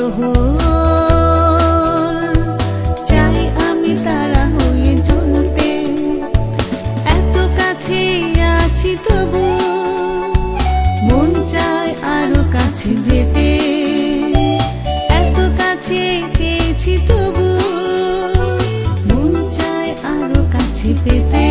প্রহর চাই আমি তারা হয়ে জ্বলতে। এত কাছে আছি তবু মন চায় আরো কাছে যেতে। এত কাছে পেয়েছি তবু মন চায় আরো কাছে পেতে।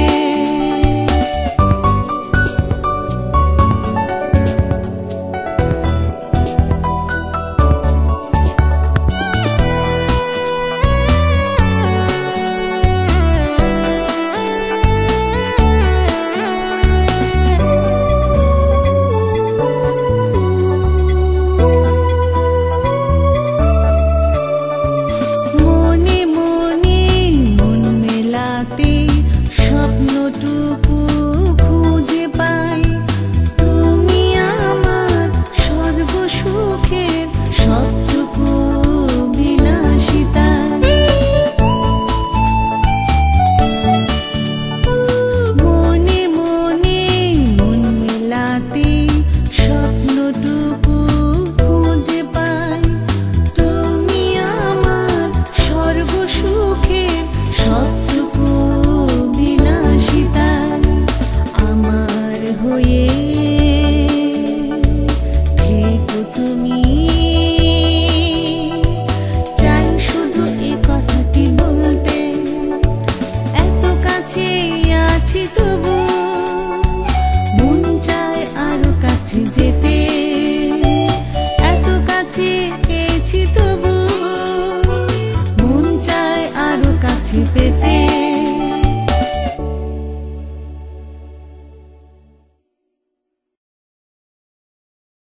স্বপ্নটুকু খুঁজে পাই তুমি আমার সর্বসুখের সবটুকু বিলাসিতা। মনে মনে মন মেলাতে স্বপ্নটুকু খুঁজে পাই তুমি আমার সর্বসুখের সবটুকু বিলাসিতা। আমার হয়ে থেকো তুমি, চাই শুধু এ কথাটি বলতে। এত কাছে আছি তবু মন চায় আরো কাছে যেতে। এত কাছে পেয়েছি তবু মন চায় আরো কাছে পেতে।